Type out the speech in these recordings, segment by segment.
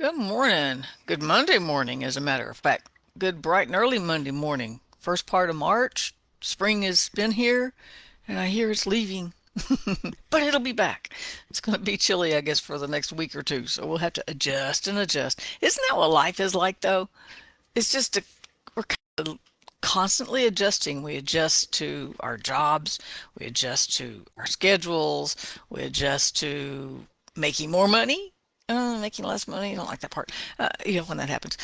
Good morning. Good Monday morning, as a matter of fact. Good bright and early Monday morning. First part of March. Spring has been here, and I hear it's leaving. But it'll be back. It's going to be chilly, I guess, for the next week or two. So we'll have to adjust and adjust. Isn't that what life is like, though? It's just we're kind of constantly adjusting. We adjust to our jobs. We adjust to our schedules. We adjust to making more money, making less money. I don't like that part. When that happens,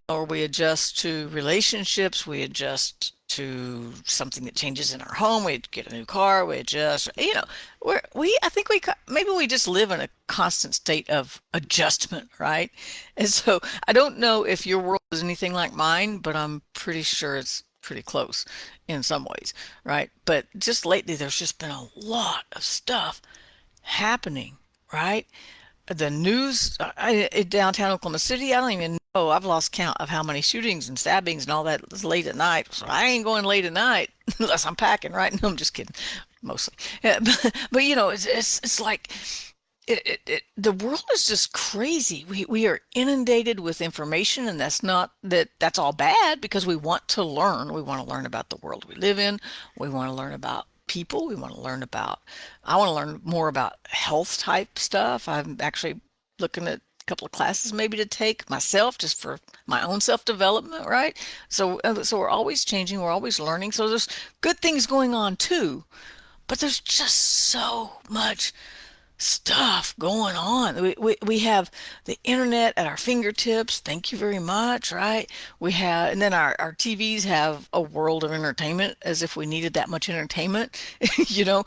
or we adjust to relationships. We adjust to something that changes in our home. We get a new car. We adjust. I think maybe we just live in a constant state of adjustment, right? And so I don't know if your world is anything like mine, but I'm pretty sure it's pretty close in some ways, right? But just lately, there's just been a lot of stuff happening, right? The news in downtown Oklahoma City, I don't even know. I've lost count of how many shootings and stabbings and all that is late at night. So I ain't going late at night unless I'm packing, right? No, I'm just kidding, mostly. Yeah, but it's like the world is just crazy. We are inundated with information, and that's not that's all bad because we want to learn. We want to learn about the world we live in. We want to learn about people. We want to learn about, I want to learn more about health type stuff. I'm actually looking at a couple of classes maybe to take myself just for my own self development, right? So we're always changing, we're always learning. So there's good things going on too, but there's just so much stuff going on. We have the internet at our fingertips. Thank you very much, right? We have, and then our TVs have a world of entertainment as if we needed that much entertainment, you know.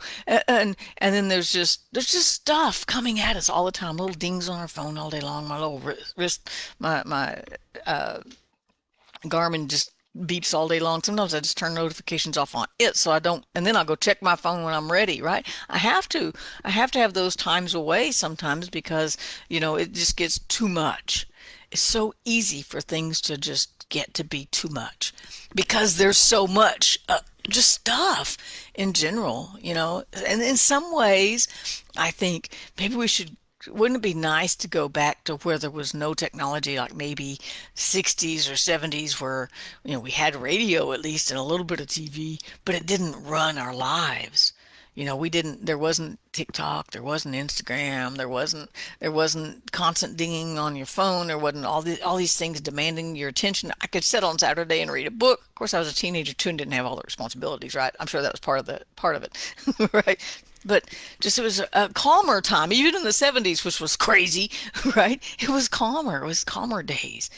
And then there's just stuff coming at us all the time. Little dings on our phone all day long. My little wrist, my Garmin just beeps all day long. Sometimes I just turn notifications off on it so I don't, and then I'll go check my phone when I'm ready, right? I have to. I have to have those times away sometimes because, it just gets too much. It's so easy for things to just get to be too much because there's so much just stuff in general, And in some ways, I think maybe we should, wouldn't it be nice to go back to where there was no technology, like maybe 60s or 70s, where we had radio at least and a little bit of TV, but it didn't run our lives. We didn't, there wasn't TikTok, there wasn't Instagram, there wasn't constant dinging on your phone, there wasn't all these things demanding your attention. I could sit on Saturday and read a book. Of course, I was a teenager too and didn't have all the responsibilities, right? I'm sure that was part of it, right? But just it was a calmer time, even in the 70s, which was crazy, right? It was calmer. It was calmer days.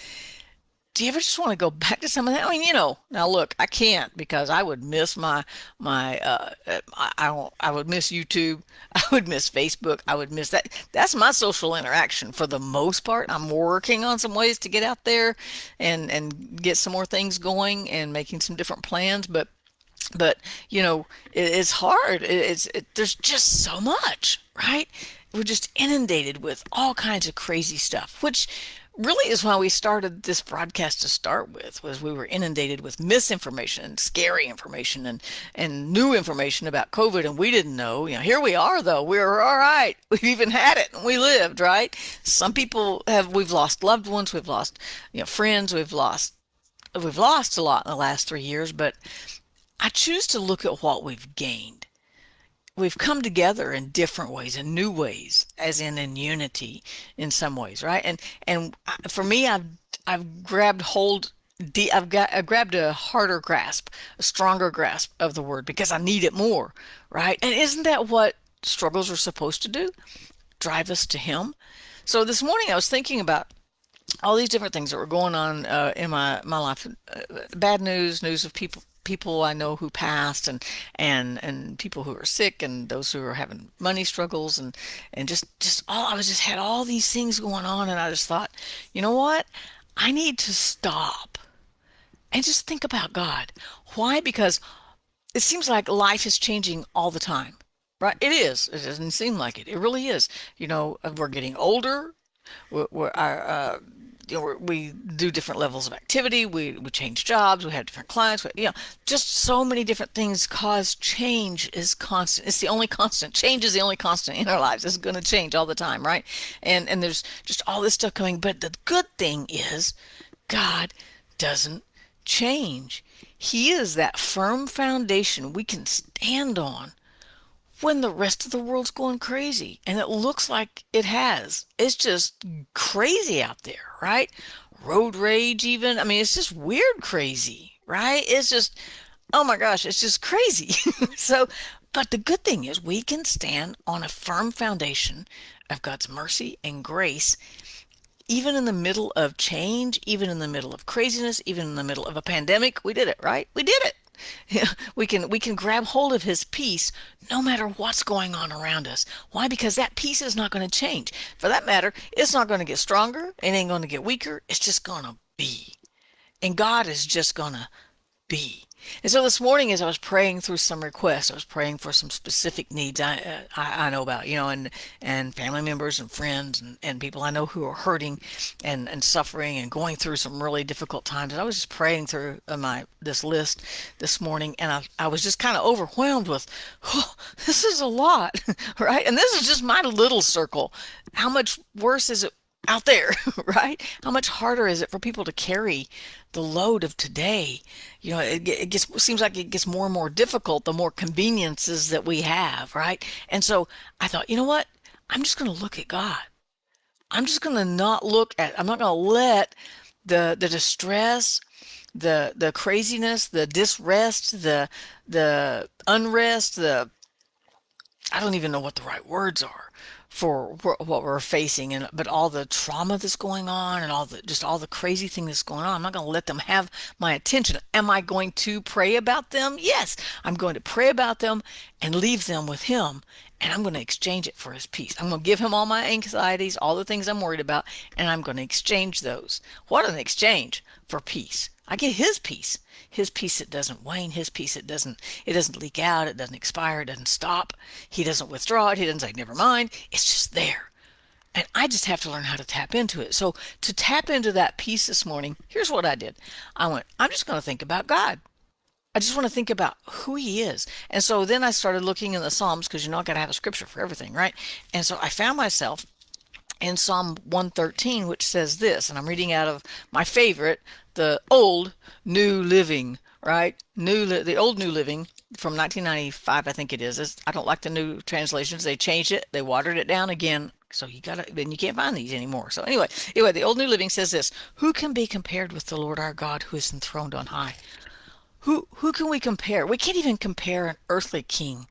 Do you ever just want to go back to some of that? I mean, now look, I can't because I would miss I would miss YouTube. I would miss Facebook. I would miss that. That's my social interaction for the most part. I'm working on some ways to get out there and get some more things going and making some different plans, but it's hard. There's just so much, right? We're just inundated with all kinds of crazy stuff, which really is why we started this broadcast to start with. Was we were inundated with misinformation, scary information, and new information about COVID, and we didn't know. Here we are though. We're all right. We've even had it, and we lived, right? Some people have. We've lost loved ones. We've lost friends. We've lost a lot in the last 3 years, but I choose to look at what we've gained. We've come together in different ways, in new ways, as in unity in some ways, right? And for me, I've grabbed hold. I grabbed a harder grasp, a stronger grasp of the word because I need it more, right? And isn't that what struggles are supposed to do? Drive us to Him. So this morning I was thinking about all these different things that were going on in my life. Bad news of people I know who passed, and people who are sick, and those who are having money struggles, and just all I was just had all these things going on, and I just thought, you know what? I need to stop and just think about God. Why? Because it seems like life is changing all the time. Right? It is. It doesn't seem like it. It really is. We're getting older. Our we do different levels of activity. We change jobs. We have different clients. Just so many different things cause change is constant. It's the only constant. Change is the only constant in our lives. It's going to change all the time, right? And there's just all this stuff coming. But the good thing is God doesn't change. He is that firm foundation we can stand on when the rest of the world's going crazy. And it looks like it has. It's just crazy out there, right? Road rage, even. I mean, it's just weird crazy, right? It's just, oh my gosh, it's just crazy. So, but the good thing is we can stand on a firm foundation of God's mercy and grace, even in the middle of change, even in the middle of craziness, even in the middle of a pandemic. We did it, right? We did it. Yeah, we can grab hold of his peace no matter what's going on around us. Why? Because that peace is not going to change. For that matter, it's not going to get stronger. It ain't going to get weaker. It's just going to be. And God is just going to be. And so this morning, as I was praying through some requests, I was praying for some specific needs I know about, and family members and friends and people I know who are hurting and suffering and going through some really difficult times. And I was just praying through this list this morning, and I was just kind of overwhelmed with, oh, this is a lot, right? And this is just my little circle. How much worse is it out there, right? How much harder is it for people to carry the load of today? Seems like it gets more and more difficult the more conveniences that we have, right? And so I thought, you know what? I'm just going to look at God. I'm just going to not look at, I'm not going to let the distress, the craziness, the disrest, the unrest, I don't even know what the right words are for what we're facing, but all the trauma that's going on and all the crazy thing that's going on. I'm not going to let them have my attention. Am I going to pray about them? Yes, I'm going to pray about them and leave them with him, and I'm going to exchange it for his peace. I'm going to give him all my anxieties, all the things I'm worried about, and I'm going to exchange those. What an exchange for peace. I get his peace that doesn't wane, his peace it doesn't leak out, it doesn't expire, it doesn't stop. He doesn't withdraw it, he doesn't say never mind. It's just there. And I just have to learn how to tap into it. So to tap into that peace this morning, here's what I did. I'm just going to think about God. I just want to think about who he is. And so then I started looking in the Psalms, because I got to have a scripture for everything, right? And so I found myself in Psalm 113, which says this, and I'm reading out of my favorite, the old New Living, right? The old New Living from 1995, I think it is. I don't like the new translations. They changed it. They watered it down again. So then you can't find these anymore. So anyway, the old New Living says this: who can be compared with the Lord our God, who is enthroned on high? Who can we compare? We can't even compare an earthly king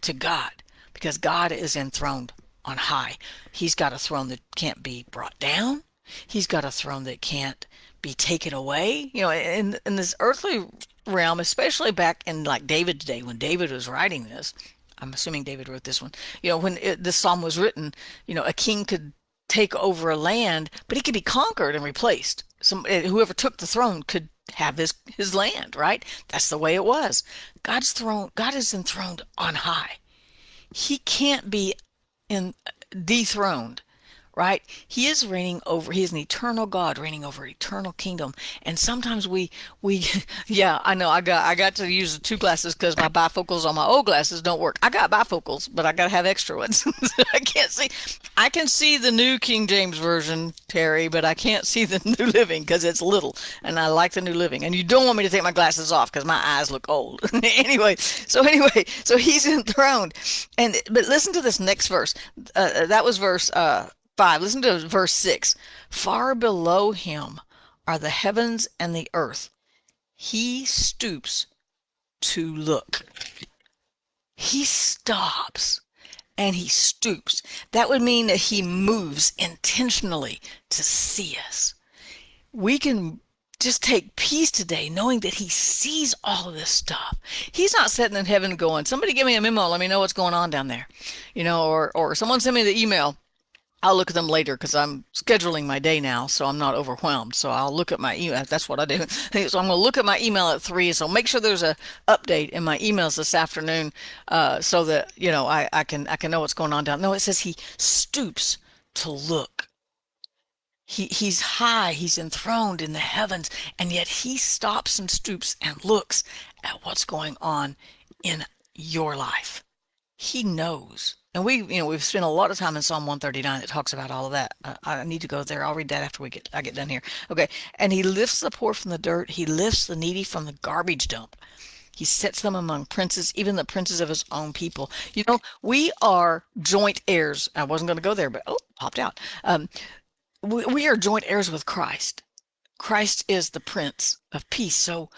to God, because God is enthroned on high. He's got a throne that can't be brought down. He's got a throne that can't be taken away. In this earthly realm, especially back in like David's day, when David was writing this, I'm assuming David wrote this one. When this psalm was written, a king could take over a land, but he could be conquered and replaced. Whoever took the throne could have his land, right? That's the way it was. God's throne, God is enthroned on high. He can't be dethroned, right? He is reigning over, he is an eternal God reigning over an eternal kingdom. And sometimes we yeah, I know, I got to use the two glasses because my bifocals on my old glasses don't work. I got bifocals, but I got to have extra ones. I can see the new King James version, Terry, but I can't see the New Living because it's little, and I like the New Living. And you don't want me to take my glasses off because my eyes look old. anyway, so he's enthroned. But listen to this next verse. That was verse 5. Listen to verse 6. Far below him are the heavens and the earth. He stoops to look. He stops and he stoops. That would mean that he moves intentionally to see us. We can just take peace today knowing that he sees all of this stuff. He's not sitting in heaven going, somebody give me a memo, let me know what's going on down there. Or someone send me the email. I'll look at them later because I'm scheduling my day now, so I'm not overwhelmed. So I'll look at my email. That's what I do. So I'm going to look at my email at 3. So make sure there's a update in my emails this afternoon, so that I can know what's going on down. No, it says he stoops to look. He's high, he's enthroned in the heavens, and yet he stops and stoops and looks at what's going on in your life. He knows. And we've spent a lot of time in Psalm 139 that talks about all of that. I need to go there. I'll read that after I get done here. Okay. And he lifts the poor from the dirt. He lifts the needy from the garbage dump. He sets them among princes, even the princes of his own people. We are joint heirs. I wasn't going to go there, but oh, popped out. We are joint heirs with Christ. Christ is the Prince of Peace. So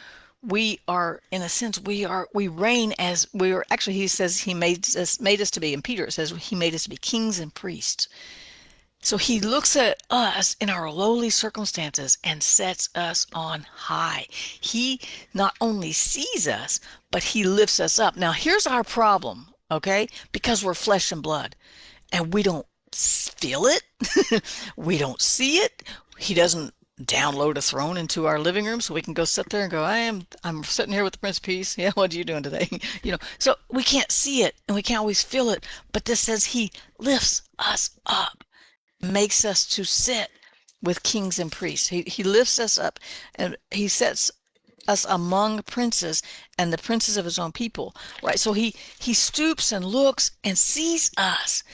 we are, in a sense, we reign as we are. Actually, he says he made us to be. In Peter, it says he made us to be kings and priests. So he looks at us in our lowly circumstances and sets us on high. He not only sees us, but he lifts us up. Now, here's our problem, okay? Because we're flesh and blood and we don't feel it, we don't see it. He doesn't download a throne into our living room so we can go sit there and go, I'm sitting here with the Prince of Peace. Yeah, what are you doing today? So we can't see it and we can't always feel it, but this says he lifts us up, makes us to sit with kings and priests. He lifts us up and he sets us among princes and the princes of his own people. Right? So he stoops and looks and sees us.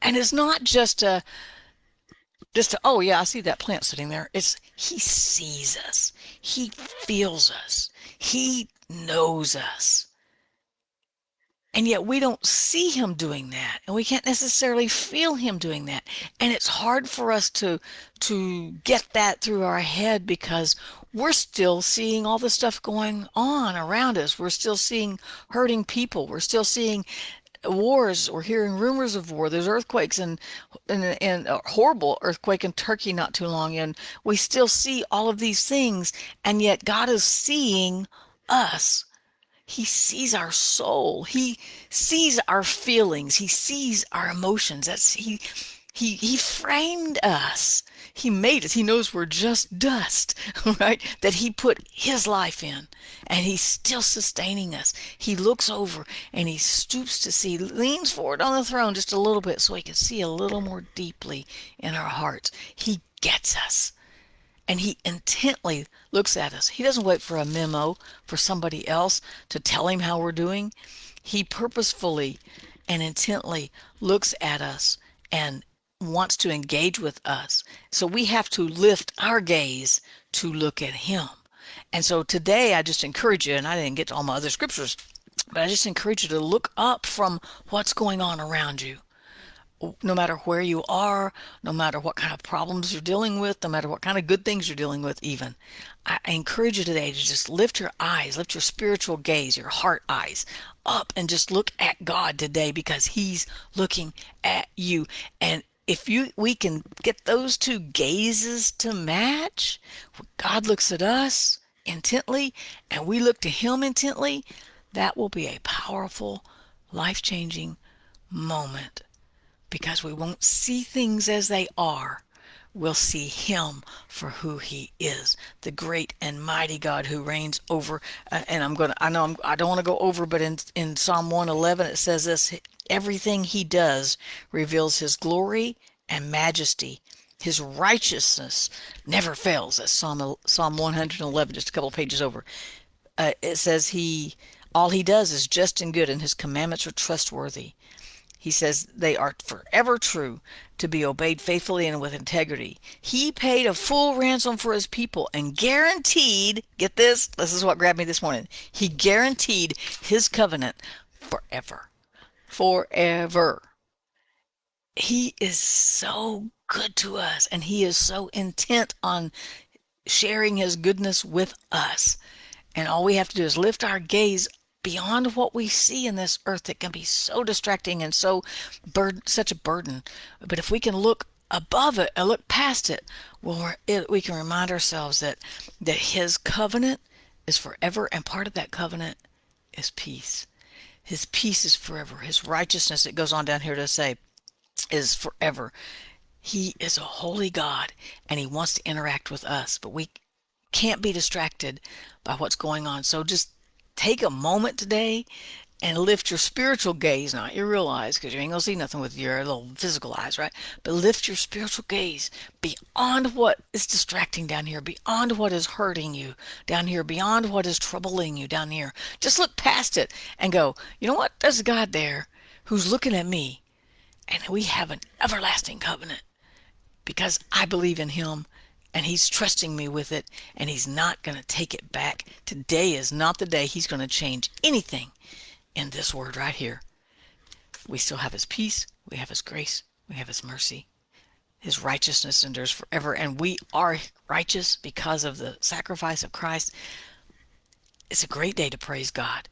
And it's not just a, oh yeah, I see that plant sitting there. It's he sees us. He feels us. He knows us. And yet we don't see him doing that, and we can't necessarily feel him doing that. And it's hard for us to get that through our head because we're still seeing all the stuff going on around us. We're still seeing hurting people. We're still seeing wars. We're hearing rumors of war. There's earthquakes and a horrible earthquake in Turkey not too long, and we still see all of these things, and yet God is seeing us. He sees our soul. He sees our feelings. He sees our emotions. He framed us. He made us. He knows we're just dust, right? That he put his life in, and he's still sustaining us. He looks over and he stoops to see, leans forward on the throne just a little bit so he can see a little more deeply in our hearts. He gets us. And he intently looks at us. He doesn't wait for a memo for somebody else to tell him how we're doing. He purposefully and intently looks at us and wants to engage with us. So we have to lift our gaze to look at him. And so today I just encourage you, and I didn't get to all my other scriptures, but I just encourage you to look up from what's going on around you. No matter where you are, no matter what kind of problems you're dealing with, no matter what kind of good things you're dealing with even, I encourage you today to just lift your eyes, lift your spiritual gaze, your heart eyes up and just look at God today because he's looking at you. And if we can get those two gazes to match, God looks at us intently and we look to him intently, that will be a powerful, life-changing moment because we won't see things as they are. We'll see him for who he is, the great and mighty God who reigns over. And I don't want to go over, but in Psalm 111 it says this: everything he does reveals his glory and majesty. His righteousness never fails. That's Psalm 111, just a couple of pages over. It says all he does is just and good, and his commandments are trustworthy. He says they are forever true, to be obeyed faithfully and with integrity. He paid a full ransom for his people and guaranteed, get this is what grabbed me this morning. He guaranteed his covenant forever. Forever. He is so good to us, and he is so intent on sharing his goodness with us. And all we have to do is lift our gaze beyond what we see in this earth that can be so distracting and such a burden. But if we can look above it and look past it, well, we can remind ourselves that his covenant is forever, and part of that covenant is peace. His peace is forever. His righteousness, it goes on down here to say, is forever. He is a holy God, and he wants to interact with us, but we can't be distracted by what's going on. So just take a moment today and lift your spiritual gaze, not your real eyes, because you ain't gonna see nothing with your little physical eyes, right? But lift your spiritual gaze beyond what is distracting down here, beyond what is hurting you down here, beyond what is troubling you down here. Just look past it and go, you know what? There's a God there who's looking at me, and we have an everlasting covenant because I believe in him and he's trusting me with it, and he's not going to take it back. Today is not the day he's going to change anything in this word right here. We still have his peace, we have his grace, we have his mercy. His righteousness endures forever, and we are righteous because of the sacrifice of Christ. It's a great day to praise God.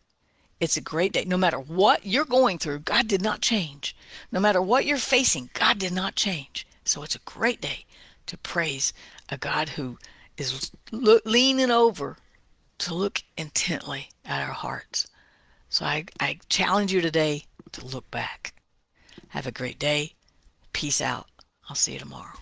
It's a great day. No matter what you're going through, God did not change. No matter what you're facing, God did not change. So it's a great day to praise a God who is leaning over to look intently at our hearts. So I challenge you today to look back. Have a great day. Peace out. I'll see you tomorrow.